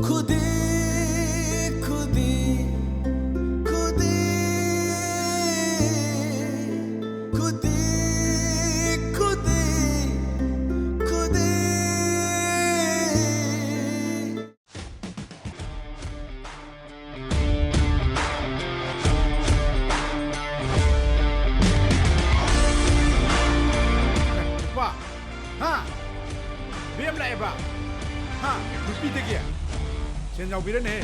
खुदी खुदी खुदी खुदी खुदी खुदी Pak, ha, biar lah Pak, ha, rupi tu kia, saya jauh bila ni,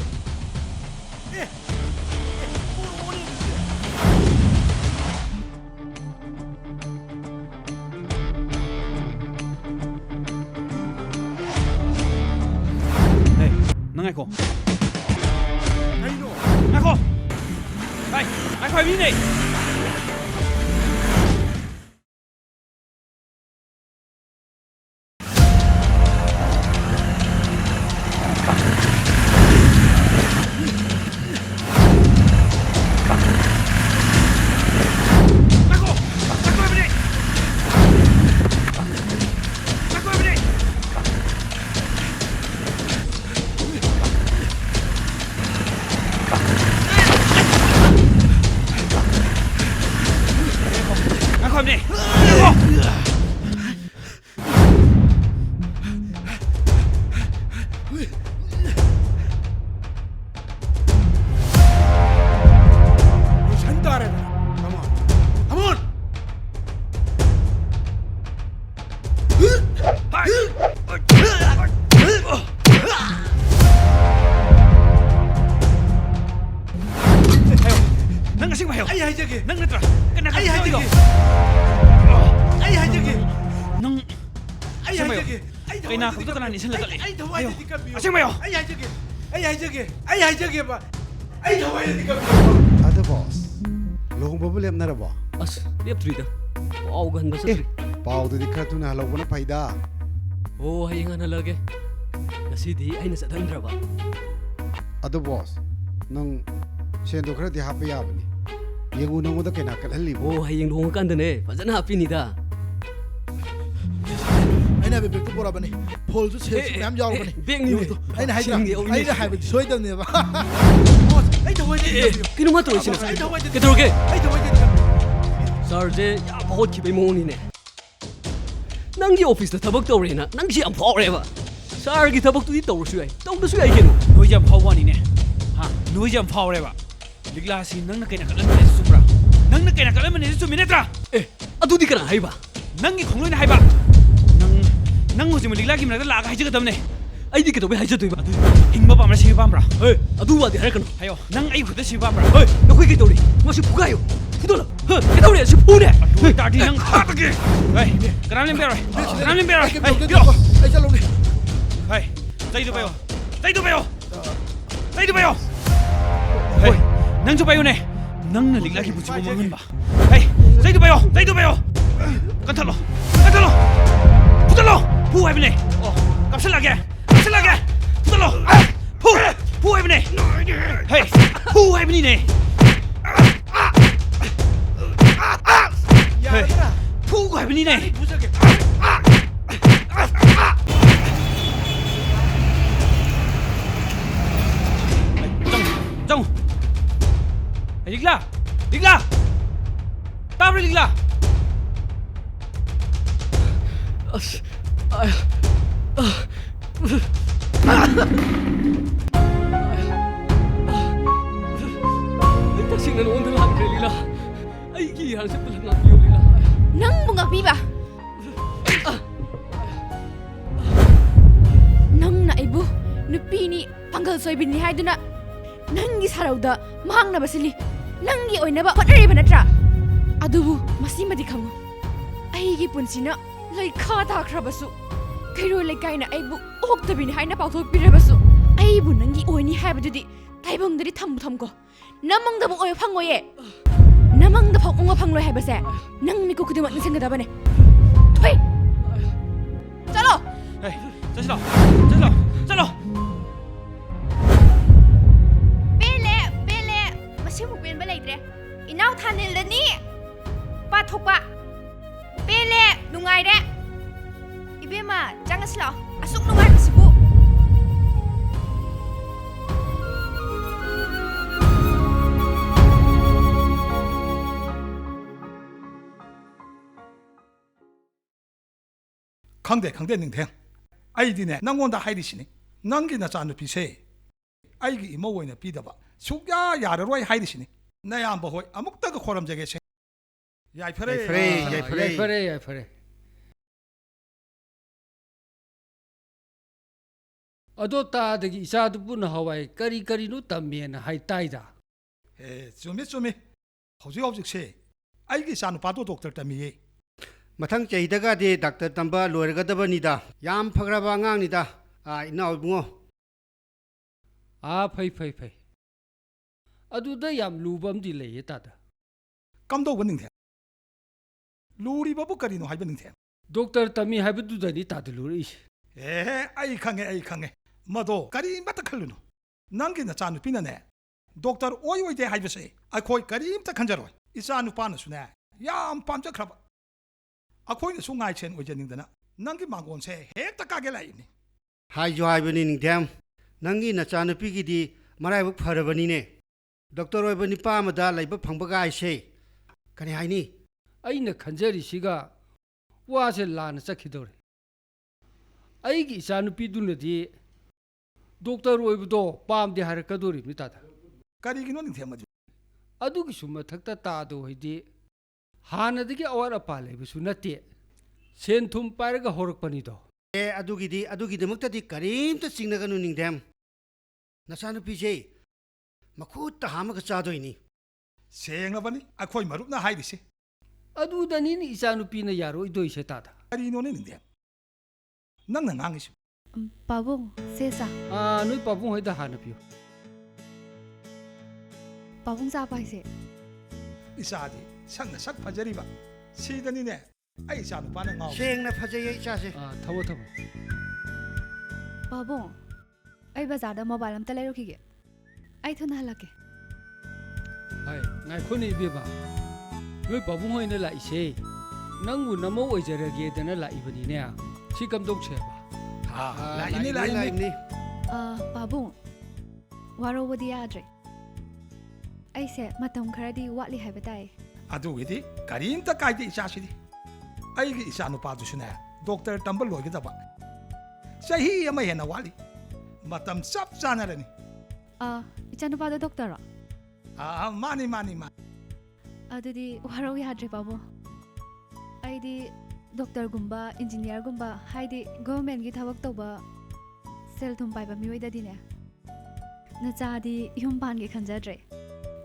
Hey, nang ai ko? Ai no, Ako! Hey, ako ay bini! Ako! Ako ay bini! Ako ay bini! Ako ay bini! Ako! santar ada, come on, come on, Hayo! Nang kasing mayo! ai hai jagi, Nang natra! Kena ai hai jagi, ai hai jagi, Nang... ai hai jagi, Kay na, kung ito ka na nisan lagal eh. ai thawai Ayo. di kabiyo, Asing mayo! ai hai jagi, ai hai jagi, ai hai jagi Pak, ai thawai di kabiyo. Ada boss. Lohong babu lem na rabo. ꯑꯁ ꯂꯦꯞꯇ꯭ꯔꯤꯗ ꯄꯥꯎ ꯒꯟꯕ Eh, ꯆꯠꯇ꯭ꯔꯤ pau tu dikha tu na halawna paida. ꯑꯣ ꯍꯌꯦꯡ ꯍꯥꯟꯅ ꯍꯜꯂꯛꯑꯒꯦ ꯉꯁꯤꯗꯤ ꯑꯩꯅ ꯆꯠꯍꯟꯗ꯭ꯔꯕ Ada boss. Nang sendo khara di hapa yabani. Yengu nangoda kaina kalhalli bo. ꯑꯣ ꯍꯌꯦꯡ ꯂꯨꯍꯣꯡꯉꯀꯥꯟꯗꯅꯦ ꯐꯖꯅ ꯍꯥꯞꯄꯤꯅꯤꯗ ꯑꯩꯅ ꯕꯦꯛꯇꯨ ꯄꯨꯔꯛꯑꯕꯅꯤ ꯐꯣꯜꯁꯨ ꯁꯦꯜꯁꯨ ꯃꯌꯥꯝ ꯌꯥꯎꯔꯕꯅꯤ ꯕꯦꯛꯅꯤꯅꯦ ꯑꯩꯅ ꯍꯥꯏꯗ꯭ꯔꯥ ꯁꯤꯡꯒꯤ ꯑꯧꯅꯤ. ꯑꯩꯅ ꯍꯥꯏꯕꯗꯤ ꯁꯣꯏꯗꯕꯅꯦꯕ ꯕꯣꯁ ꯑꯩ ꯊꯋꯥꯏꯗꯤ ꯀꯩꯅꯣ ꯃꯥ ꯇꯧꯔꯤꯁꯤꯅ ꯑꯩ ꯊꯋꯥꯏꯗꯤ ꯀꯩꯗꯧꯔꯒꯦ ꯑꯩ ꯊꯋꯥꯏꯗꯤ ꯁꯥꯔꯁꯦ ꯌꯥꯝ ꯍꯧꯒꯠꯈꯤꯕꯩ ꯃꯑꯣꯡꯅꯤꯅꯦ ꯅꯪꯒꯤ ꯑꯣꯐꯤꯁꯇ ꯊꯕꯛ ꯇꯧꯔꯦꯅ ꯅꯪꯁꯤ ꯌꯥꯝ ꯐꯥꯎꯔꯦꯕ ꯁꯥꯔꯒꯤ ꯊꯕꯛꯇꯨꯗꯤ ꯇꯧꯔꯁꯨ ꯌꯥꯏ ꯇꯧꯗꯁꯨ ꯌꯥꯏ ꯀꯩꯅꯣ Nuôi jam phao wani ne. Ha, nuôi jam phao re ba. Ligla si nang na kay nakalan mene sumra. Nang na kay nakalan mene sumi netra. ꯑꯦ ꯑꯗꯨꯗꯤ ꯀꯅꯥ ꯍꯥꯏꯕ Nang gi khongloi na hai ba. Nang ho jim ligla gi mena la ga hai jiga damne. ꯑꯩꯗꯤ ꯀꯩꯗꯧꯕꯩ ꯍꯥꯏꯖꯗꯣꯏꯕ Hingba pamra si pamra. ꯍꯦ ꯑꯗꯨ ꯋꯥꯗꯤ ꯍꯥꯏꯔꯛꯀꯅꯨ Hayo, nang ai khuda si pamra. ꯍꯦ ꯅꯈꯣꯏ ꯀꯩꯗꯧꯔꯤ ꯃꯁꯤ ꯐꯨꯒꯥꯏꯌꯨ ꯐꯨꯗꯣꯂ ꯍ ꯀꯩꯗꯧꯔꯤ ꯁꯤ ꯐꯨꯅꯦ Adu ta di nang ha ta ge. Hey, kanam lim bero. Kanam lim bero. Hey, yo. ꯑꯩ ꯆꯠꯂꯨꯒꯦ Hey, dai du bayo. Dai du bayo. Dai du bayo. Hey, nang chu bayo ne. Nang na ligla gi bu chu mangun ba. Hey, dai du bayo. Dai du bayo. Kan thalo. Kan thalo. Putalo. Pu hai bne. Oh, kapsal lage. Kapsal lage. Putalo. Pu. Pu hai bne. Hey, pu hai bne ne. Hey, pu hai bne ne. 부족해. Jong. Hey, ligla. Ligla. Tabra ligla. ꯑꯁ ꯑꯩ ꯇꯁꯦꯡꯅ ꯅꯉꯣꯟꯗ ꯂꯥꯟꯈ꯭ꯔꯦ ꯂꯤꯂꯥ ꯑꯩꯒꯤ ꯏꯔꯥꯟꯁꯦ ꯄꯨꯜꯂꯞ ꯉꯥꯛꯄꯤꯌꯨ ꯂꯤꯂꯥ ꯅꯪꯕꯨ ꯉꯥꯛꯄꯤꯕ ꯅꯪꯅ ꯑꯩꯕꯨ ꯅꯨꯄꯤꯅꯤ ꯄꯥꯡꯒꯜ ꯁꯣꯏꯕꯤꯅꯤ ꯍꯥꯏꯗꯨꯅ ꯅꯪꯒꯤ ꯁꯔꯧꯗ ꯃꯥꯡꯅꯕ ꯁꯤꯜꯂꯤ ꯅꯪꯒꯤ ꯑꯣꯏꯅꯕ ꯍꯣꯠꯅꯔꯤꯕ ꯅꯠꯇ꯭ꯔꯥ ꯑꯗꯨꯕꯨ ꯃꯁꯤꯃꯗꯤ ꯈꯪꯉꯨ ꯑꯩꯒꯤ ꯄꯨꯟꯁꯤꯅ ꯂꯩꯈꯥ ꯇꯥꯈ꯭ꯔꯕꯁꯨ ꯀꯩꯔꯣꯜ ꯂꯩꯀꯥꯏꯅ ꯑꯩꯕꯨ ꯑꯣꯛꯇꯕꯤꯅꯤ ꯍꯥꯏꯅ ꯄꯥꯎꯊꯣꯛꯄꯤꯔꯕꯁꯨ ꯑꯩꯕꯨ ꯅꯪꯒꯤ ꯑꯣꯏꯅꯤ ꯍꯥꯏꯕꯗꯨꯗꯤ ꯇꯥꯏꯕꯪꯗꯗꯤ ꯊꯝꯀꯣ ꯅꯃꯪꯗꯕꯨ ꯑꯣꯏꯕ ꯐꯪꯉꯣꯏꯌꯦ ꯅꯃꯪꯗ ꯐꯥꯎ ꯎꯡꯕ ꯐꯪꯂꯣꯏ ꯍꯥꯏꯕꯁꯦ ꯅꯪ ꯃꯤꯀꯨꯞ ꯈꯨꯗꯤꯡꯃꯛ ꯅꯤꯡꯁꯤꯡꯒꯗꯕꯅꯦ ꯊꯣꯏ ꯆꯠꯂꯣ Hey, ꯆꯠꯁꯤꯂꯣ. ꯆꯠꯁꯤꯂꯣ. ꯆꯠꯂꯣ. ꯄꯦꯜꯂꯦ ꯃꯁꯤꯃꯨꯛ ꯄꯦꯟꯕ ꯂꯩꯇ꯭ꯔꯦ ꯏꯅꯥꯎ ꯊꯥꯅꯤꯜꯗꯅꯤ ꯄꯥꯊꯣꯛꯄ ꯄꯦꯜꯂꯦ ꯅꯨꯡꯉꯥꯏꯔꯦ ꯏꯕꯦꯝꯃ ꯆꯪꯉꯁꯤ ꯂꯥꯛꯑꯣ ꯑꯁꯨꯛ ꯅꯨꯡꯉꯥꯏꯕꯁꯤꯕꯨ ꯈꯪꯗꯦ ꯅꯤꯡꯊꯦꯝ ꯑꯩꯗꯤꯅꯦ ꯅꯪꯉꯣꯟꯗ ꯍꯥꯏꯔꯤꯁꯤꯅꯤ ꯅꯪꯒꯤ ꯅꯆꯥꯅꯨꯄꯤꯁꯦ ꯑꯩꯒꯤ ꯏꯃꯧ ꯑꯣꯏꯅ ꯄꯤꯗꯕ ꯁꯨꯛꯌꯥ ꯌꯥꯔꯔꯣꯏ ꯍꯥꯏꯔꯤꯁꯤꯅꯤ ꯅꯌꯥꯝꯕ ꯍꯣꯏ ꯑꯃꯨꯛꯇꯒ ꯈꯣꯔꯝꯖꯒꯦꯁꯦ ꯌꯥꯏꯐꯔꯦ ꯌꯥꯏꯐꯔꯦ ꯑꯗꯣ ꯇꯥꯗꯒꯤ ꯏꯆꯥꯗꯨꯕꯨ ꯅꯍꯥꯟꯋꯥꯏ ꯀꯔꯤꯅꯣ ꯇꯝꯃꯦꯅ ꯍꯥꯏ ꯇꯥꯏꯗ ꯆꯨꯝꯃꯤ ꯍꯧꯖꯤꯛꯁꯦ ꯑꯩꯒꯤ ꯏꯆꯥꯅꯨꯄꯥꯗꯣ ꯗꯣꯛꯇꯔ ꯇꯝꯃꯤꯌꯦ ꯃꯊꯪ ꯆꯍꯤꯗꯒꯗꯤ ꯗꯥꯛꯇꯔ ꯇꯝꯕ ꯂꯣꯏꯔꯒꯗꯕꯅꯤꯗ ꯌꯥꯝ ꯐꯈ꯭ꯔꯕ ꯑꯉꯥꯡꯅꯤꯗ ꯏꯅꯥꯎ ꯏꯕꯨꯡꯉꯣ ꯐꯩ ꯑꯗꯨꯗ ꯌꯥꯝ ꯂꯨꯕ ꯑꯃꯗꯤ ꯂꯩꯌꯦ ꯇꯥꯗ ꯀꯝꯗꯧꯕ ꯅꯤꯡꯊꯦꯝ ꯂꯨꯔꯤꯕꯕꯨ ꯀꯔꯤꯅꯣ ꯍꯥꯏꯕ ꯅꯤꯡꯊꯦꯝ ꯗꯣꯛꯇꯔ ꯇꯝꯃꯤ ꯍꯥꯏꯕꯗꯨꯗꯅꯤ ꯇꯥꯗ ꯂꯨꯔꯛꯏꯁꯦ ꯑꯩ ꯈꯪꯉꯦ ꯃꯗꯣ ꯀꯔꯤꯃꯠꯇ ꯈꯜꯂꯨꯅꯨ ꯅꯪꯒꯤ ꯅꯆꯥꯅꯨꯄꯤꯅꯅꯦ ꯗꯣꯛꯇꯔ ꯑꯣꯏꯗꯦ ꯍꯥꯏꯕꯁꯦ ꯑꯩꯈꯣꯏ ꯀꯔꯤꯝꯇ ꯈꯟꯖꯔꯣꯏ ꯏꯆꯥꯅꯨꯄꯥꯅꯁꯨꯅꯦ ꯌꯥꯝ ꯄꯥꯝꯖꯈ꯭ꯔꯕ ꯑꯩꯈꯣꯏꯅꯁꯨ ꯉꯥꯏꯁꯦꯟ ꯑꯣꯏꯖꯅꯤꯡꯗꯅ ꯅꯪꯒꯤ ꯃꯥꯡꯒꯣꯟꯁꯦ ꯍꯦꯛꯇ ꯀꯥꯒꯦ ꯂꯥꯛꯏꯅꯤ ꯍꯥꯏꯖꯨ ꯍꯥꯏꯕꯅꯤ ꯅꯤꯡꯊꯦꯝ ꯅꯪꯒꯤ ꯅꯆꯥꯅꯨꯄꯤꯒꯤꯗꯤ ꯃꯔꯥꯏꯕꯛ ꯐꯔꯕꯅꯤꯅꯦ ꯗꯣꯛꯇꯔ ꯑꯣꯏꯕ ꯅꯨꯄꯥ ꯑꯃꯗ ꯂꯩꯕ ꯐꯪꯕꯒꯥꯏꯁꯦ ꯀꯔꯤ ꯍꯥꯏꯅꯤ ꯑꯩꯅ ꯈꯟꯖꯔꯤꯁꯤꯒ ꯋꯥꯁꯦ ꯂꯥꯟꯅ ꯆꯠꯈꯤꯗꯧꯔꯦ ꯑꯩꯒꯤ ꯏꯆꯥꯅꯨꯄꯤꯗꯨꯅꯗꯤ ꯗꯣꯛꯇꯔ ꯑꯣꯏꯕꯗꯣ ꯄꯥꯝꯗꯦ ꯍꯥꯏꯔꯛꯀꯗꯣꯔꯤꯕꯅꯤ ꯇꯥꯗ ꯀꯔꯤꯒꯤꯅꯣ ꯅꯤꯡꯊꯦꯝ ꯑꯗꯨꯒꯤꯁꯨ ꯃꯊꯛꯇ ꯇꯥꯗꯣ ꯍꯣꯏꯗꯤ ꯍꯥꯟꯅꯗꯒꯤ ꯑꯋꯥꯠ ꯑꯄꯥ ꯂꯩꯕꯁꯨ ꯅꯠꯇꯦ ꯁꯦꯟ ꯊꯨꯝ ꯄꯥꯏꯔꯒ ꯍꯧꯔꯛꯄꯅꯤꯗꯣ ꯑꯗꯨꯒꯤꯗꯃꯛꯇꯗꯤ ꯀꯔꯤꯝꯇ ꯆꯤꯡꯅꯒꯅꯨ ꯅꯤꯡꯊꯦꯝ ꯅꯆꯥꯅꯨꯄꯤꯁꯦ ꯃꯈꯨꯠꯇ ꯍꯥꯝꯃꯒ ꯆꯥꯗꯣꯏꯅꯤ ꯁꯦꯡꯂꯕꯅꯤ ꯑꯩꯈꯣꯏ ꯃꯔꯨꯞꯅ ꯍꯥꯏꯔꯤꯁꯤ ꯑꯗꯨꯗꯅꯤꯅꯦ ꯏꯆꯥꯅꯨꯄꯤꯅ ꯌꯥꯔꯣꯏꯗꯣꯏꯁꯦ ꯇꯥꯗ ꯀꯔꯤꯅꯣꯅꯦ ꯅꯤꯡꯊꯦꯝ ꯅꯪꯅ ꯉꯥꯡꯉꯤꯁꯤ ꯄꯥꯕꯨꯡ ꯁꯦꯁꯥ ꯅꯣꯏ ꯄꯥꯕꯨꯡ ꯍꯣꯏꯗ ꯍꯥꯟꯅ ꯄꯤꯌꯨ ꯄꯥꯕꯨꯡ ꯆꯥꯕ ꯍꯥꯏꯁꯦ ꯏꯆꯥꯗꯤ ꯁꯛꯅ ꯁꯛ ꯐꯖꯔꯤꯕ ꯁꯤꯗꯅꯤꯅꯦ ꯑꯩ ꯏꯆꯥꯅꯨꯄꯥꯅ ꯉꯥꯎ ꯁꯦꯡꯅ ꯐꯖꯩꯌꯦ ꯏꯆꯥꯁꯦ ꯊꯝꯃꯣ ꯄꯥꯕꯨꯡ ꯑꯩ ꯕꯖꯥꯔꯗ ꯃꯣꯕꯥꯏꯜ ꯑꯝꯇ ꯂꯩꯔꯨꯈꯤꯒꯦ ꯑꯩ ꯊꯨꯅ ꯍꯜꯂꯛꯀꯦ ꯉꯥꯏꯈꯣꯅꯦ ꯏꯕꯦꯝꯃ ꯅꯣꯏ ꯄꯥꯕꯨꯡ ꯍꯣꯏꯅ ꯂꯥꯛꯏꯁꯦ ꯅꯪꯕꯨ ꯅꯃꯧ ꯑꯣꯏꯖꯔꯒꯦꯗꯅ ꯂꯥꯛꯏꯕꯅꯤꯅꯦ ꯁꯤ ꯀꯝꯗꯧꯁꯦꯕ ꯂꯥꯛꯏꯅꯤ ꯄꯥꯕꯨꯡ ꯋꯥꯔꯧꯕꯗꯤ ꯌꯥꯗ꯭ꯔꯦ ꯑꯩꯁꯦ ꯃꯇꯝ ꯈꯔꯗꯤ ꯋꯥꯠꯂꯤ ꯍꯥꯏꯕ ꯇꯥꯏ ꯑꯗꯨꯒꯤꯗꯤ ꯀꯔꯤꯝꯇ ꯀꯥꯏꯗꯦ ꯏꯆꯥꯁꯤꯗꯤ ꯑꯩꯒꯤ ꯏꯆꯥꯅꯨꯄꯥꯗꯨꯁꯨꯅꯦ ꯗꯣꯛꯇꯔ ꯇꯝꯕ ꯂꯣꯏꯒꯗꯕ ꯆꯍꯤ ꯑꯃ ꯍꯦꯟꯅ ꯋꯥꯠꯂꯤ ꯃꯇꯝ ꯆꯞ ꯆꯥꯅꯔꯅꯤ ꯏꯆꯥꯅꯨꯄꯥꯗꯣ ꯗꯣꯛꯇꯔꯔꯣ ꯃꯥꯅꯤ ꯑꯗꯨꯗꯤ ꯋꯥꯔꯧ ꯌꯥꯗ꯭ꯔꯦ ꯄꯥꯕꯨꯡ ꯑꯩꯗꯤ ꯗꯣꯛꯇꯔꯒꯨꯝꯕ ꯏꯟꯖꯤꯅꯤꯌꯥꯔꯒꯨꯝꯕ ꯍꯥꯏꯗꯤ ꯒꯣꯚꯔꯟꯃꯦꯟꯠꯒꯤ ꯊꯕꯛ ꯇꯧꯕ ꯁꯦꯜ ꯊꯨꯝ ꯄꯥꯏꯕ ꯃꯤꯑꯣꯏꯗꯗꯤꯅꯦ ꯅꯆꯥꯗꯤ ꯌꯨꯝ ꯄꯥꯟꯒꯦ ꯈꯟꯖꯗ꯭ꯔꯦ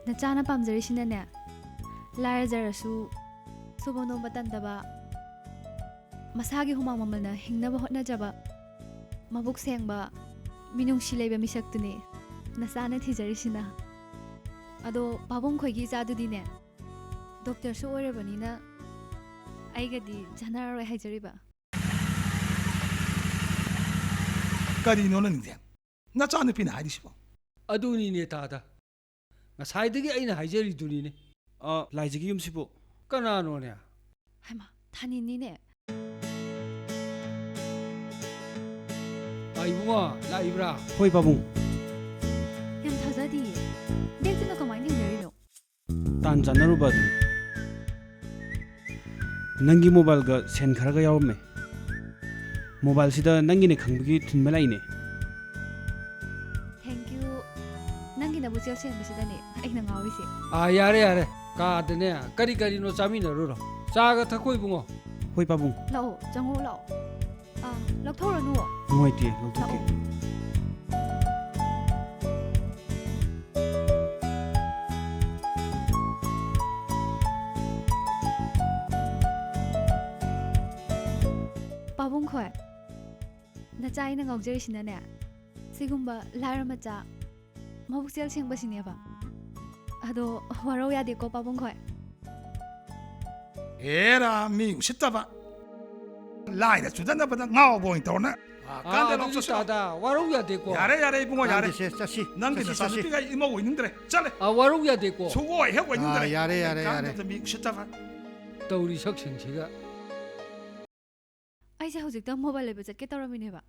ꯅꯆꯥꯅ ꯄꯥꯝꯖꯔꯤꯁꯤꯅꯅꯦ ꯂꯥꯏꯔꯖꯔꯁꯨ ꯁꯨꯕ ꯅꯣꯝꯕ ꯇꯟꯗꯕ ꯃꯁꯥꯒꯤ ꯍꯨꯃꯥꯡ ꯃꯃꯜꯅ ꯍꯤꯡꯅꯕ ꯍꯣꯠꯅꯖꯕ ꯃꯕꯨꯛ ꯁꯦꯡꯕ ꯃꯤꯅꯨꯡꯁꯤ ꯂꯩꯕ ꯃꯤꯁꯛꯇꯨꯅꯤ ꯅꯆꯥꯅ ꯊꯤꯖꯔꯤꯁꯤꯅ ꯑꯗꯣ ꯄꯥꯕꯨꯡ ꯈꯣꯏꯒꯤ ꯏꯆꯥꯗꯨꯗꯤꯅꯦ ꯗꯣꯛꯇꯔꯁꯨ ꯑꯣꯏꯔꯕꯅꯤꯅ ꯑꯩꯒꯗꯤ ꯆꯥꯟꯅꯔꯔꯣꯏ ꯍꯥꯏꯖꯔꯤꯕ ꯀꯔꯤꯅꯣꯅ ꯅꯤꯡꯊꯦꯝ ꯅꯆꯥꯅꯨꯄꯤꯅ ꯍꯥꯏꯔꯤꯁꯤꯕꯣ ꯑꯗꯨꯅꯤꯅꯦ ꯇꯥꯗ ꯉꯁꯥꯏꯗꯒꯤ ꯑꯩꯅ ꯍꯥꯏꯖꯔꯤꯗꯨꯅꯤꯅꯦ ꯂꯥꯏꯖꯒꯤ ꯌꯨꯝꯁꯤꯕꯨ ꯀꯅꯥꯅꯣꯅꯦ ꯍꯩꯃꯥ ꯊꯥꯅꯤꯟꯅꯤꯅꯦ ꯏꯕꯨꯡꯉꯣ ꯂꯥꯛꯏꯕ꯭ꯔꯥ ꯍꯣꯏ ꯄꯥꯕꯨꯡ ꯌꯥꯝ ꯊꯥꯖꯗꯤꯌꯦ ꯕꯦꯛꯇꯨꯅ ꯀꯃꯥꯏꯅ ꯊꯦꯡꯅꯔꯤꯅꯣ ꯇꯥꯟ ꯆꯥꯟꯅꯔꯨꯕ ꯑꯗꯨꯅꯤ ꯅꯪꯒꯤ ꯃꯣꯕꯥꯏꯜꯒ ꯁꯦꯟ ꯈꯔꯒ ꯌꯥꯎꯔꯝꯃꯦ ꯃꯣꯕꯥꯏꯜꯁꯤꯗ ꯅꯪꯒꯤꯅꯦ ꯈꯪꯕꯒꯤ ꯊꯤꯟꯕ ꯂꯥꯛꯏꯅꯦ ꯊꯦꯡꯛ ꯌꯨ ꯅꯪꯒꯤ ꯅꯕꯨꯛꯆꯦꯜ ꯁꯦꯡꯕꯁꯤꯗꯅꯦ ꯑꯩꯅ ꯉꯥꯎꯔꯤꯁꯦ ꯌꯥꯔꯦ ꯀꯥꯗꯅꯦ ꯀꯔꯤꯅꯣ ꯆꯥꯃꯤꯟꯅꯔꯨꯔꯣ ꯆꯥꯒ ꯊꯛꯈꯣ ꯏꯕꯨꯡꯉꯣ ꯍꯣꯏ ꯄꯥꯕꯨꯡ ꯂꯥꯛꯑꯣ ꯆꯪꯉꯣ ꯂꯥꯛꯑꯣ ꯂꯧꯊꯣꯛꯎꯔꯅꯨ ꯅꯨꯡꯉꯥꯏꯇꯦ ꯂꯧꯊꯣꯛꯀꯦ ꯄꯥꯕꯨꯡ ꯈꯣꯏ ꯅꯆꯥ ꯑꯩꯅ ꯉꯥꯎꯖꯔꯤꯁꯤꯅꯅꯦ ꯁꯤꯒꯨꯝꯕ ꯂꯥꯏꯔ ꯃꯆꯥ ꯃꯕꯨꯛꯆꯦꯜ ꯁꯦꯡꯕꯁꯤꯅꯦꯕ ꯑꯗꯣ ꯋꯥꯔꯧ ꯌꯥꯗꯦꯀꯣ ꯄꯥꯕꯨꯡ ꯈꯣꯏ ꯍꯦꯔꯥ ꯃꯤ ꯎꯁꯤꯠꯇꯕ ꯂꯥꯏꯅ ꯆꯨꯗꯅꯕꯗ ꯉꯥꯎꯕ ꯑꯣꯏꯅ ꯇꯧꯔꯅ ꯑꯗꯨꯗꯤ ꯇꯥꯗ ꯋꯥꯔꯧ ꯌꯥꯗꯦꯀꯣ ꯌꯥꯔꯦ ꯏꯕꯨꯡꯉꯣ ꯌꯥꯔꯦ ꯆꯠꯁꯤ ꯅꯪꯒꯤ ꯅꯆꯥꯅꯨꯄꯤꯒ ꯑꯩ ꯏꯃꯧ ꯑꯣꯏꯅꯤꯡꯗ꯭ꯔꯦ ꯆꯠꯂꯦ ꯋꯥꯔꯧ ꯌꯥꯗꯦꯀꯣ ꯁꯨꯡꯑꯣꯏ ꯍꯦꯛ ꯑꯣꯏꯅꯤꯡꯗ꯭ꯔꯦ ꯌꯥꯔꯦ ꯃꯤ ꯎꯁꯤꯠꯇꯕ ꯇꯧꯔꯤ ꯁꯛꯁꯤꯡꯁꯤꯒ ꯑꯩꯁꯦ ꯍꯧꯖꯤꯛꯇ ꯃꯣꯕꯥꯏꯜ ꯂꯩꯕ ꯆꯠꯀꯦ ꯇꯧꯔꯝꯃꯤꯅꯦꯕ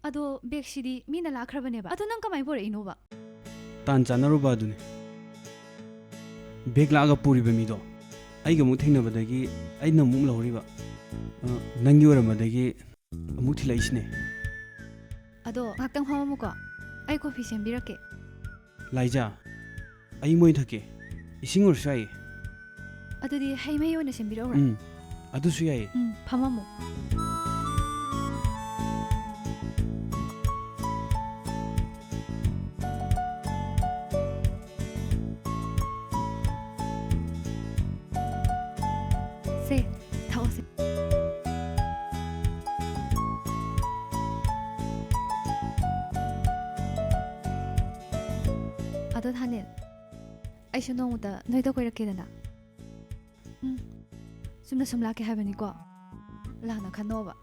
ꯑꯗꯣ ꯕꯦꯒꯁꯤꯗꯤ ꯃꯤꯅ ꯂꯥꯛꯈ꯭ꯔꯕꯅꯦꯕ ꯑꯗꯣ ꯅꯪ ꯀꯃꯥꯏꯅ ꯄꯨꯔꯛꯏꯅꯣꯕ ꯇꯥꯟ ꯆꯥꯟꯅꯔꯨꯕ ꯑꯗꯨꯅꯤ ꯕꯦग ꯂꯥꯛꯑꯒ ꯄꯨꯔꯤꯕ ꯃꯤꯗꯣ ꯑꯩꯒ ꯑꯃꯨꯛ ꯊꯦꯡꯅꯕꯗꯒꯤ ꯑꯩꯅ ꯑꯃꯨꯛ ꯂꯧꯔꯤꯕ ꯅꯪꯒꯤ ꯑꯣꯏꯔꯝꯕꯗꯒꯤ ꯑꯃꯨꯛ ꯊꯤꯜꯂꯛꯏꯁꯤꯅꯦ ꯑꯗꯣ ꯉꯥꯛꯇꯪ ꯐꯝꯃꯝꯃꯨꯀꯣ ꯑꯩ ꯀꯣꯐꯤ ꯁꯦꯝꯕꯤꯔꯛꯀꯦ ꯂꯥꯏꯖꯥ ꯑꯩ ꯃꯣꯏ ꯊꯛꯀꯦ ꯏꯁꯤꯡ ꯑꯣꯏꯔꯁꯨ ꯌꯥꯏꯌꯦ ꯑꯗꯨꯗꯤ ꯍꯩ ꯃꯍꯤ ꯑꯣꯏꯅ ꯁꯦꯝꯕꯤꯔꯛꯎꯔꯥ ꯑꯗꯨꯁꯨ ꯌꯥꯏꯌꯦ ꯐꯝꯃꯝꯃꯨ 세 타오세 ꯑꯗꯣ ꯊꯥꯅꯦ ꯑꯩꯁꯨ ꯅꯣꯡꯃꯗ ꯅꯣꯏꯗ ꯀꯣꯏꯔꯛꯀꯦꯗꯅ ꯆꯨꯝꯅ ꯁꯨꯝ ꯂꯥꯛꯀꯦ ꯍꯥꯏꯕꯅꯤꯀꯣ ꯂꯥꯛꯅ ꯈꯟꯅꯣꯕ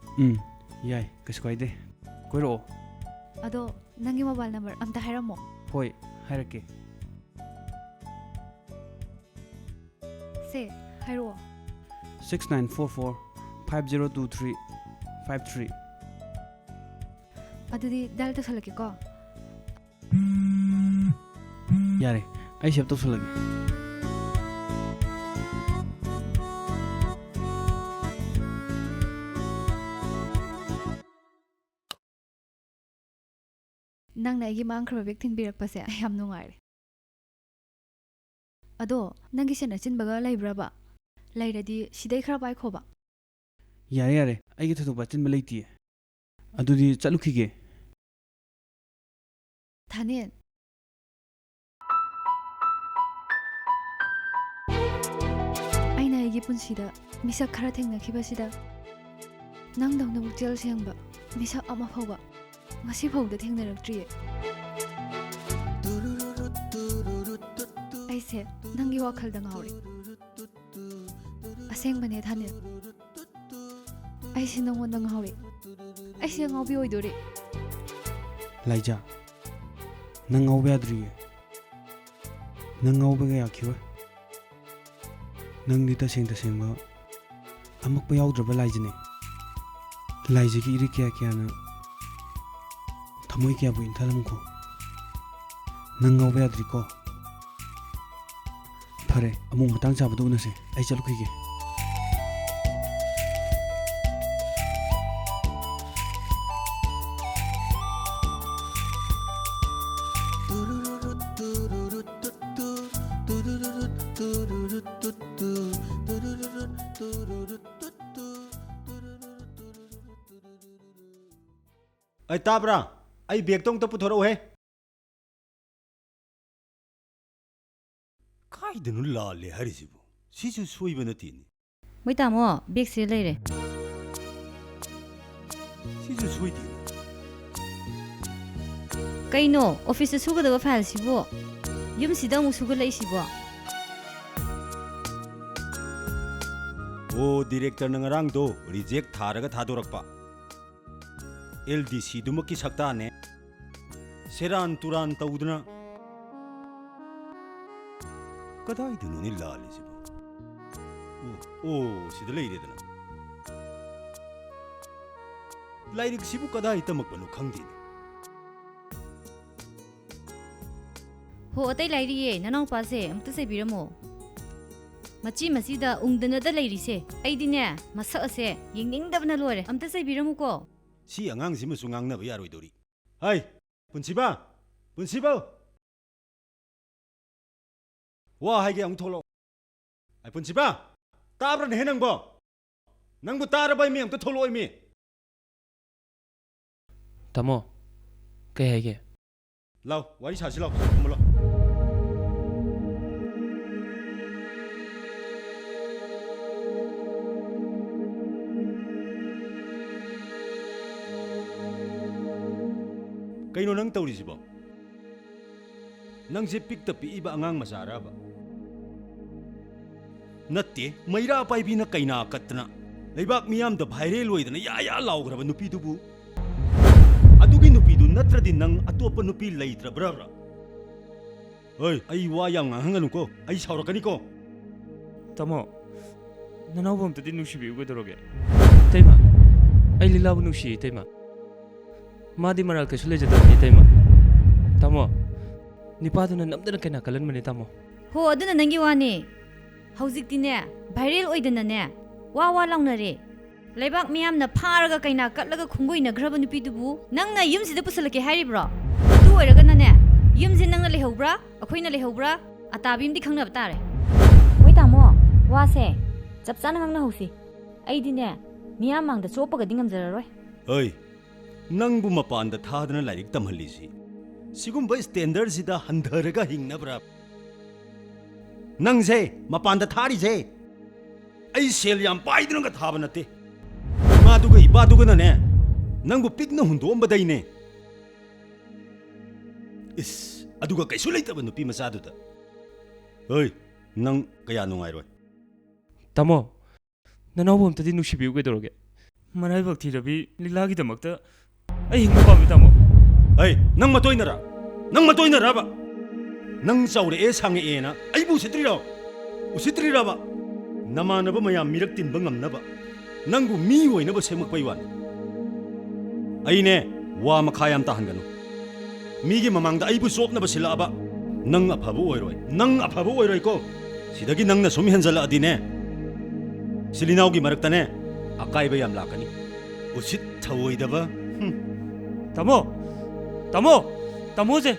ꯌꯥꯏ ꯀꯩꯁꯨ ꯀꯥꯏꯗꯦ ꯀꯣꯏꯔꯛꯑꯣ ꯑꯗꯣ ꯅꯪꯒꯤ ꯃꯣꯕꯥꯏꯜ ꯅꯝꯕꯔ ꯑꯝꯇ ꯍꯥꯏꯔꯝꯃꯣ ꯍꯣꯏ ꯍꯥꯏꯔꯛꯀꯦ ꯁꯦ ꯍꯥꯏꯔꯛꯑꯣ 6944-5023-53 ꯑꯗꯨꯗꯤ ꯗꯥꯏꯜ ꯇꯧꯁꯜꯂꯛꯀꯦꯀꯣ ꯌꯥꯔꯦ ꯑꯩ ꯁꯦꯞ ꯇꯧꯁꯜꯂꯒꯦ ꯅꯪꯅ ꯑꯩꯒꯤ ꯃꯥꯡꯈ꯭ꯔꯕ ꯕꯦꯛ ꯊꯤꯟꯕꯤꯔꯛꯄꯁꯦ ꯑꯩ ꯌꯥꯝ ꯅꯨꯡꯉꯥꯏꯔꯦ ꯑꯗꯣ ꯅꯪꯒꯤ ꯁꯦꯟ ꯑꯆꯤꯟꯕꯒ ꯂꯩꯕ꯭ꯔꯕ ꯂꯩꯔꯗꯤ ꯁꯤꯗꯩ ꯈꯔ ꯄꯥꯏꯈꯣꯕ ꯌꯥꯔꯦ ꯌꯥꯔꯦ ꯑꯩꯒꯤ ꯊꯣꯏꯗꯣꯛꯄ ꯑꯆꯤꯟꯕ ꯂꯩꯇꯤꯌꯦ ꯑꯗꯨꯗꯤ ꯆꯠꯂꯨꯈꯤꯒꯦ ꯊꯥꯅꯦꯟ ꯑꯩꯅ ꯑꯩꯒꯤ ꯄꯨꯟꯁꯤꯗ ꯃꯤꯁꯛ ꯈꯔ ꯊꯦꯡꯅꯈꯤꯕꯁꯤꯗ ꯅꯪꯗꯧꯅ ꯄꯨꯛꯆꯦꯜ ꯁꯦꯡꯕ ꯃꯤꯁꯛ ꯑꯃ ꯐꯥꯎꯕ ꯉꯁꯤ ꯐꯥꯎꯗ ꯊꯦꯡꯅꯔꯛꯇ꯭ꯔꯤꯌꯦ ꯑꯩꯁꯦ ꯅꯪꯒꯤ ꯋꯥꯈꯜꯗ ꯉꯥꯎꯔꯦ ꯑꯁꯦꯡꯕꯅꯦ ꯊꯥꯅꯦꯟ ꯑꯩꯁꯦ ꯅꯪꯉꯣꯟꯗ ꯉꯥꯎꯔꯦ ꯑꯩꯁꯦ ꯉꯥꯎꯕꯤ ꯑꯣꯏꯗꯣꯔꯦ ꯂꯥꯏꯖꯥ ꯅꯪ ꯉꯥꯎꯕ ꯌꯥꯗ꯭ꯔꯤꯌꯦ ꯅꯪ ꯉꯥꯎꯕꯒ ꯌꯥꯈꯤꯔꯣꯏ ꯅꯪꯗꯤ ꯇꯁꯦꯡꯕ ꯑꯃꯛꯄ ꯌꯥꯎꯗ꯭ꯔꯕ ꯂꯥꯏꯖꯅꯦ ꯂꯥꯏꯖꯒꯤ ꯏꯔꯤꯛ ꯀꯌꯥꯅ ꯊꯃꯣꯏ ꯀꯌꯥꯕꯨ ꯏꯟꯊꯂꯝꯈꯣ ꯅꯪ ꯉꯥꯎꯕ ꯌꯥꯗ꯭ꯔꯤꯀꯣ ꯐꯔꯦ ꯑꯃꯨꯛ ꯃꯇꯥꯡ ꯆꯥꯕꯗ ꯎꯅꯁꯦ ꯑꯩ ꯆꯠꯂꯨꯈꯤꯒꯦ ꯑꯩ ꯇꯥꯕ꯭ꯔꯥ ꯑꯩ ꯕꯦꯛꯇꯣ ꯑꯝꯇ ꯄꯨꯊꯣꯔꯛꯎꯍꯦ ꯀꯥꯏꯗꯅꯣ ꯂꯥꯜꯂꯦ ꯍꯥꯏꯔꯤꯁꯤꯕꯨ ꯁꯤꯁꯨ ꯁꯣꯏꯕ ꯅꯠꯇꯦꯅꯦ ꯃꯣꯏ ꯇꯥꯃꯣ ꯕꯦꯛꯁꯦ ꯂꯩꯔꯦ ꯁꯤꯁꯨ ꯁꯣꯏꯗꯦꯅꯦ ꯀꯩꯅꯣ ꯑꯣꯐꯤꯁꯇ ꯁꯨꯒꯗꯕ ꯐꯥꯏꯜꯁꯤꯕꯨ ꯌꯨꯝꯁꯤꯗ ꯑꯃꯨꯛ ꯁꯨꯒꯠꯂꯛꯏꯁꯤꯕꯣ ꯑꯣ ꯗꯤꯔꯦꯛꯇꯔꯅ ꯉꯔꯥꯡꯗꯣ ꯔꯤꯖꯦꯛ ꯊꯥꯔꯒ ꯊꯥꯗꯣꯔꯛꯄ LDC-ꯗꯨꯃꯛꯀꯤ ꯁꯛꯇꯥꯅꯦ ꯁꯦꯔꯥꯟ ꯇꯨꯔꯥꯟ ꯇꯧꯗꯨꯅ ꯀꯗꯥꯏꯗꯅꯣꯅꯦ ꯂꯥꯜꯂꯤꯁꯤꯕꯨ ꯑꯣ ꯁꯤꯗ ꯂꯩꯔꯦꯗꯅ ꯂꯥꯏꯔꯤꯛꯁꯤꯕꯨ ꯀꯗꯥꯏ ꯇꯝꯃꯛꯄꯅꯣ ꯈꯪꯗꯦꯅꯦ ꯍꯣ ꯑꯇꯩ ꯂꯩꯔꯤꯌꯦ ꯅꯅꯥꯎꯄꯥꯁꯦ ꯑꯝꯇ ꯆꯩꯕꯤꯔꯝꯃꯣ ꯃꯆꯤꯗ ꯎꯪꯗꯅꯗ ꯂꯩꯔꯤꯁꯦ ꯑꯩꯗꯤꯅꯦ ꯃꯁꯛ ꯑꯁꯦ ꯌꯦꯡꯅꯤꯡꯗꯕꯅ ꯂꯣꯏꯔꯦ ꯑꯝꯇ ꯆꯩꯕꯤꯔꯝꯃꯨꯀꯣ ꯁꯤ ꯑꯉꯥꯡꯁꯤꯃꯁꯨ ꯉꯥꯡꯅꯕ ꯌꯥꯔꯣꯏꯗꯧꯔꯤ ꯍꯥꯏ ꯄꯨꯟꯁꯤꯕ ꯋꯥ ꯍꯥꯏꯒꯦ ꯑꯃꯨꯛ ꯊꯣꯛꯂꯛꯑꯣ ꯑꯩ ꯄꯨꯟꯁꯤꯕ ꯇꯥꯕ꯭ꯔꯅꯦꯍꯦ ꯅꯪꯕꯨ ꯇꯥꯔꯕ ꯃꯤ ꯑꯝꯇ ꯊꯣꯛꯂꯛꯑꯣ ꯃꯤ ꯇꯥꯃꯣ ꯀꯩ ꯍꯥꯏꯒꯦ ꯂꯥꯎ ꯋꯥꯔꯤ ꯁꯥꯁꯤ ꯂꯥꯎ ꯀꯨꯝꯃ ꯂꯥꯎ ꯀꯩꯅꯣ ꯅꯪ ꯇꯧꯔꯤꯁꯤꯕꯣ ꯅꯪꯁꯦ ꯄꯤꯛꯇ ꯄꯤꯛꯏꯕ ꯑꯉꯥꯡ ꯃꯆꯥꯔꯕ ꯅꯠꯇꯦ ꯃꯩꯔꯥ ꯄꯥꯏꯕꯤꯅ ꯀꯩꯅꯥ ꯀꯠꯇꯅ ꯂꯩꯕꯥꯛ ꯃꯤꯌꯥꯝꯗ ꯚꯥꯏꯔꯦꯜ ꯑꯣꯏꯗꯅ ꯌꯥ ꯂꯥꯎꯈ꯭ꯔꯕ ꯅꯨꯄꯤꯗꯨꯕꯨ ꯑꯗꯨꯒꯤ ꯅꯨꯄꯤꯗꯨ ꯅꯠꯇ꯭ꯔꯗꯤ ꯅꯪ ꯑꯇꯣꯞꯄ ꯅꯨꯄꯤ ꯂꯩꯇ꯭ꯔꯕ꯭ꯔꯥ ꯍꯣꯏ ꯑꯩ ꯋꯥ ꯌꯥꯝ ꯉꯥꯡꯍꯟꯒꯅꯨꯀꯣ ꯑꯩ ꯁꯥꯎꯔꯛꯀꯅꯤꯀꯣ ꯇꯥꯃꯣ ꯅꯅꯥꯎꯕ ꯑꯝꯇꯗꯤ ꯅꯨꯡꯁꯤꯕꯤꯌꯨ ꯀꯩꯗꯧꯔꯒꯦ ꯏꯇꯩꯃ ꯑꯩ ꯂꯤꯂꯥꯕꯨ ꯅꯨꯡꯁꯤꯌꯦ ꯏꯇꯩꯃ ꯃꯥꯗꯤ ꯃꯔꯥꯜ ꯀꯩꯁꯨ ꯂꯩꯖꯗꯕꯅꯤ ꯏꯇꯩꯃ ꯇꯥꯃꯣ ꯅꯤꯄꯥꯗꯨꯅ ꯅꯝꯗꯅ ꯀꯩꯅꯥ ꯀꯜꯍꯟꯕꯅꯦ ꯇꯥꯃꯣ ꯍꯣ ꯑꯗꯨꯅ ꯅꯪꯒꯤ ꯋꯥꯅꯦ ꯍꯧꯖꯤꯛꯇꯤꯅꯦ ꯚꯥꯏꯔꯦꯜ ꯑꯣꯏꯗꯅꯅꯦ ꯋꯥ ꯋꯥ ꯂꯥꯎꯅꯔꯦ ꯂꯩꯕꯥꯛ ꯃꯤꯌꯥꯝꯅ ꯐꯥꯔꯒ ꯀꯩꯅꯥ ꯀꯠꯂꯒ ꯈꯣꯡꯒꯣꯏꯅꯈ꯭ꯔꯕ ꯅꯨꯄꯤꯗꯨꯕꯨ ꯅꯪꯅ ꯌꯨꯝꯁꯤꯗ ꯄꯨꯁꯜꯂꯛꯀꯦ ꯍꯥꯏꯔꯤꯕ꯭ꯔꯣ ꯑꯗꯨ ꯑꯣꯏꯔꯒꯅꯅꯦ ꯌꯨꯝꯁꯦ ꯅꯪꯅ ꯂꯩꯍꯧꯕ꯭ꯔꯥ ꯑꯩꯈꯣꯏꯅ ꯂꯩꯍꯧꯕ꯭ꯔꯥ ꯑꯇꯥꯕꯤꯝꯗꯤ ꯈꯪꯅꯕ ꯇꯥꯔꯦ ꯍꯣꯏ ꯇꯥꯃꯣ ꯋꯥꯁꯦ ꯆꯞ ꯆꯥꯅ ꯉꯥꯡꯅꯍꯧꯁꯤ ꯑꯩꯗꯤꯅꯦ ꯃꯤꯌꯥꯝ ꯃꯥꯡꯗ ꯆꯣꯞꯄꯒꯗꯤ ꯉꯝꯖꯔꯔꯣꯏ ꯑꯩ ꯅꯪꯕꯨ ꯃꯄꯥꯟꯗ ꯊꯥꯗꯅ ꯂꯥꯏꯔꯤꯛ ꯇꯝꯍꯜꯂꯤꯁꯤ ꯁꯤꯒꯨꯝꯕ ꯁ꯭ꯇꯦꯟꯗꯔꯁꯤꯗ ꯍꯟꯊꯔꯒ ꯍꯤꯡꯅꯕ꯭ꯔꯥ ꯅꯪꯁꯦ ꯃꯄꯥꯟꯗ ꯊꯥꯔꯤꯁꯦ ꯑꯩ ꯁꯦꯜ ꯌꯥꯝ ꯄꯥꯏꯗꯅꯒ ꯊꯥꯕ ꯅꯠꯇꯦ ꯏꯃꯥꯗꯨꯒ ꯏꯄꯥꯗꯨꯒꯅꯅꯦ ꯅꯪꯕꯨ ꯄꯤꯛꯅ ꯍꯨꯟꯗꯣꯛꯑꯝꯕꯗꯩꯅꯦ ꯏꯁ ꯑꯗꯨꯒ ꯀꯩꯁꯨ ꯂꯩꯇꯕ ꯅꯨꯄꯤ ꯃꯆꯥꯗꯨꯗ ꯍꯣꯏ ꯅꯪ ꯀꯌꯥ ꯅꯨꯡꯉꯥꯏꯔꯣꯏ ꯇꯥꯃꯣ ꯅꯅꯥꯎꯕ ꯑꯝꯇꯗꯤ ꯅꯨꯡꯁꯤꯕꯤꯌꯨ ꯀꯩꯗꯧꯔꯒꯦ ꯃꯔꯥꯏꯕꯛ ꯊꯤꯔꯕꯤ ꯂꯤꯛꯂꯥꯒꯤꯗꯃꯛꯇ ꯑꯩ ꯍꯤꯡꯕ ꯄꯥꯝꯃꯤ ꯇꯥꯃꯣ ꯑꯩ ꯅꯪ ꯃꯇꯣꯏꯅꯔꯥ ꯅꯪ ꯃꯇꯣꯏꯅꯔꯕ ꯅꯪ ꯆꯥꯎꯔꯛꯑꯦ ꯁꯥꯡꯉꯛꯑꯦꯅ ꯑꯩꯕꯨ ꯎꯁꯤꯠꯇ꯭ꯔꯤꯔꯕ ꯅꯃꯥꯟꯅꯕ ꯃꯌꯥꯝ ꯃꯤꯔꯛ ꯇꯤꯟꯕ ꯉꯝꯅꯕ ꯅꯪꯕꯨ ꯃꯤ ꯑꯣꯏꯅꯕ ꯁꯦꯝꯃꯛꯄꯩ ꯋꯥꯅꯤ ꯑꯩꯅꯦ ꯋꯥ ꯃꯈꯥ ꯌꯥꯝ ꯇꯥꯍꯟꯒꯅꯨ ꯃꯤꯒꯤ ꯃꯃꯥꯡꯗ ꯑꯩꯕꯨ ꯆꯣꯞꯅꯕ ꯁꯤꯜꯂꯛꯑꯕ ꯅꯪ ꯑꯐꯕ ꯑꯣꯏꯔꯣꯏꯀꯣ ꯁꯤꯗꯒꯤ ꯅꯪꯅ ꯁꯨꯝ ꯍꯦꯟꯖꯜꯂꯛꯑꯗꯤꯅꯦ ꯁꯤꯂꯤꯅꯥꯎꯒꯤ ꯃꯔꯛꯇꯅꯦ ꯑꯀꯥꯏꯕ ꯌꯥꯝ ꯂꯥꯛꯀꯅꯤ ꯎꯁꯤꯠ ꯊꯑꯣꯏꯗꯕ ꯇꯥꯃꯣ ꯇꯥꯃꯣ ꯇꯥꯃꯣꯁꯦ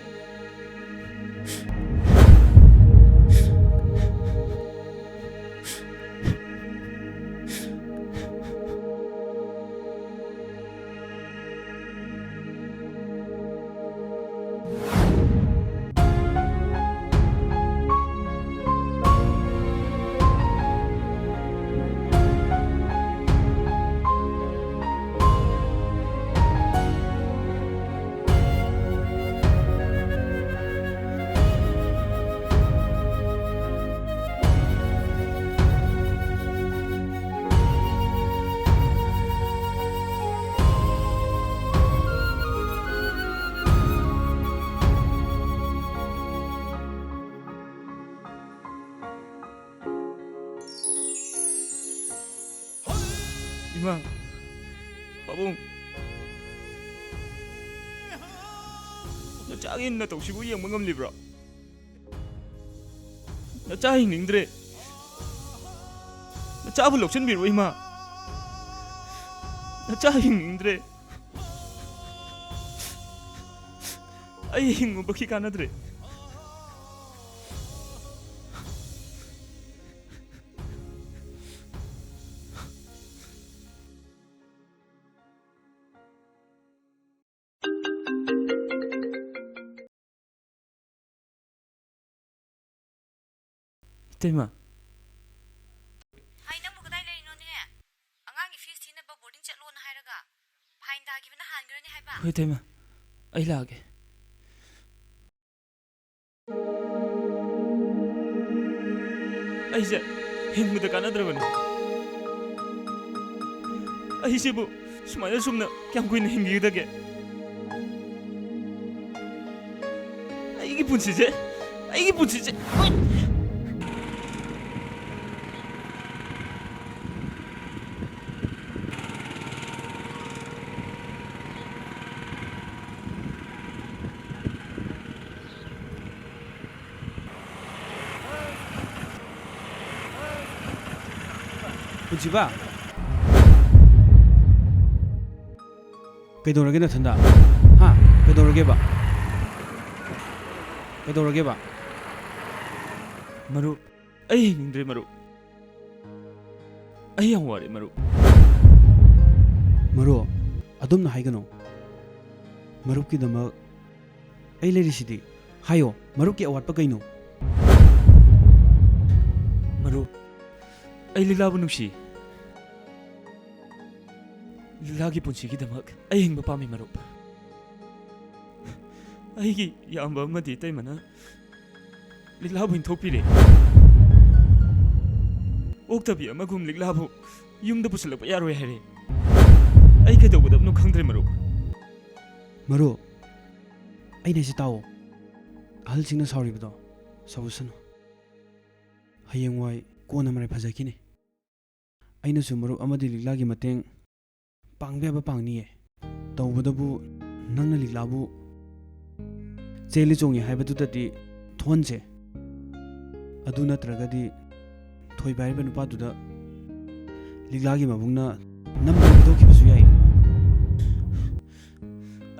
이마, 빠봉. 너 짱인 나 독시고 이 양만 감리브라. 나 짜잉 닝드레. 나 짜불 럭션 비로 이마. 나 짜잉 닝드레. 아이 잉 뭐키 가나드레. 이때마. 하이 ꯅꯪꯕꯨ ꯀꯗꯥꯏ ꯂꯩꯔꯤꯅꯣꯅꯦ ꯑꯉꯥꯡꯒꯤ ꯐꯤꯁ ꯊꯤꯅꯕ ꯕꯣꯔꯗꯤꯡ ꯆꯠꯂꯣꯅ ꯍꯥꯏꯔꯒ ꯐꯥꯏꯟ ꯇꯥꯈꯤꯕꯅ ꯍꯥꯟꯈ꯭ꯔꯅꯤ ꯍꯥꯏꯕ ꯍꯣꯏ ꯏꯇꯩꯃ ꯑꯩ ꯂꯥꯛꯑꯒꯦ ꯑꯩꯁꯦ ꯍꯤꯡꯕꯗ ꯀꯥꯟꯅꯗ꯭ꯔꯕꯅꯤ ꯑꯩꯁꯤꯕꯨ ꯁꯨꯃꯥꯏꯅ ꯁꯨꯝꯅ ꯀꯌꯥꯝ ꯀꯨꯏꯅ ꯍꯤꯡꯈꯤꯒꯗꯒꯦ ꯑꯩꯒꯤ ꯄꯨꯟꯁꯤꯁꯦ ꯄꯨꯟꯁꯤꯕ ꯀꯩꯗꯧꯔꯒꯦ ꯅꯊꯟꯗ ꯍꯥ ꯀꯩꯗꯧꯔꯒꯦꯕ ꯃꯔꯨꯞ ꯑꯩ ꯍꯤꯡꯅꯤꯡꯗ꯭ꯔꯦ ꯃꯔꯨꯞ ꯑꯩ ꯌꯥꯝ ꯋꯥꯔꯦ ꯃꯔꯨꯞ ꯑꯗꯨꯝꯅ ꯍꯥꯏꯒꯅꯨ ꯃꯔꯨꯞꯀꯤꯗꯃꯛ ꯑꯩ ꯂꯩꯔꯤꯁꯤꯗꯤ ꯍꯥꯏꯌꯣ ꯃꯔꯨꯞꯀꯤ ꯑꯋꯥꯠꯄ ꯀꯩꯅꯣ ꯃꯔꯨꯞ ꯑꯩ ꯂꯤꯛꯂꯥꯕꯨ ꯅꯨꯡꯁꯤ ꯂꯤꯛꯂꯥꯒꯤ ꯄꯨꯟꯁꯤꯒꯤꯗꯃꯛ ꯑꯩ ꯍꯤꯡꯕ ꯄꯥꯝꯃꯤ ꯃꯔꯨꯞ ꯑꯩꯒꯤ ꯏꯌꯥꯝꯕ ꯑꯃꯗꯤ ꯏꯇꯩꯃꯅ ꯂꯤꯛꯂꯥꯕꯨ ꯏꯟꯊꯣꯛꯄꯤꯔꯦ ꯑꯣꯛꯇꯕꯤ ꯑꯃꯒꯨꯝ ꯂꯤꯛꯂꯥꯕు ꯌꯨꯝꯗ ꯄꯨꯁꯤꯜꯂꯛꯄ ꯌꯥꯔꯣꯏ ꯍꯥꯏꯔꯦ ꯑꯩ ꯀꯩꯗꯧꯒꯗꯕꯅꯣ ꯈꯪꯗ꯭ꯔꯦ ꯃꯔꯨꯞ ꯑꯩꯅ ꯍꯥꯏꯁꯤ ꯇꯥꯎ ꯑꯍꯜꯁꯤꯡꯅ ꯁꯥꯎꯔꯤꯕꯗꯣ ꯁꯥꯎꯁꯅꯨ ꯍꯌꯦꯡꯋꯥꯏ ꯀꯣꯟꯅ ꯃꯔꯥꯏ ꯐꯖꯈꯤꯅꯤ ꯑꯩꯅꯁꯨ ꯃꯔꯨꯞ ꯑꯃꯗꯤ ꯂꯤꯛꯂꯥꯒꯤ ꯃꯇꯦꯡ ꯄꯥꯡꯕ ꯌꯥꯕ ꯄꯥꯡꯅꯤꯌꯦ ꯇꯧꯕꯗꯕꯨ ꯅꯪꯅ ꯂꯤꯛꯂꯥꯕꯨ ꯆꯦꯜꯂꯤ ꯆꯣꯡꯉꯤ ꯍꯥꯏꯕꯗꯨꯗꯗꯤ ꯊꯣꯟꯁꯦ ꯑꯗꯨ ꯅꯠꯇ꯭ꯔꯒꯗꯤ ꯊꯣꯏꯕ ꯍꯥꯏꯔꯤꯕ ꯅꯨꯄꯥꯗꯨꯗ ꯂꯤꯛꯂꯥꯒꯤ ꯃꯕꯨꯡꯅ ꯅꯝꯗꯅ ꯄꯤꯊꯣꯛꯈꯤꯕꯁꯨ ꯌꯥꯏ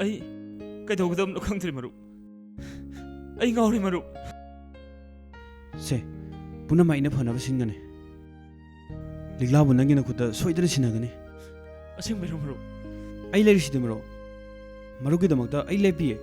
ꯑꯩ ꯀꯩꯗꯧꯒꯗꯕꯅꯣ ꯈꯪꯗ꯭ꯔꯦ ꯃꯔꯨꯞ ꯑꯩ ꯉꯥꯎꯔꯦ ꯃꯔꯨꯞ ꯁꯦ ꯄꯨꯝꯅꯃꯛ ꯑꯩꯅ ꯐꯅꯕ ꯁꯤꯟꯒꯅꯤ ꯂꯤꯛꯂꯥꯕꯨ ꯅꯪꯒꯤ ꯅꯈꯨꯠꯇ ꯁꯣꯏꯗꯅ ꯁꯤꯟꯅꯒꯅꯤ ꯑꯁꯦꯡꯕꯩꯔꯣ ꯃꯔꯨꯞ ꯑꯩ ꯂꯩꯔꯤꯁꯤꯗꯤ ꯃꯔꯨꯞ ꯃꯔꯨꯞꯀꯤꯗꯃꯛꯇ ꯑꯩ ꯂꯦꯞꯄꯤꯌꯦ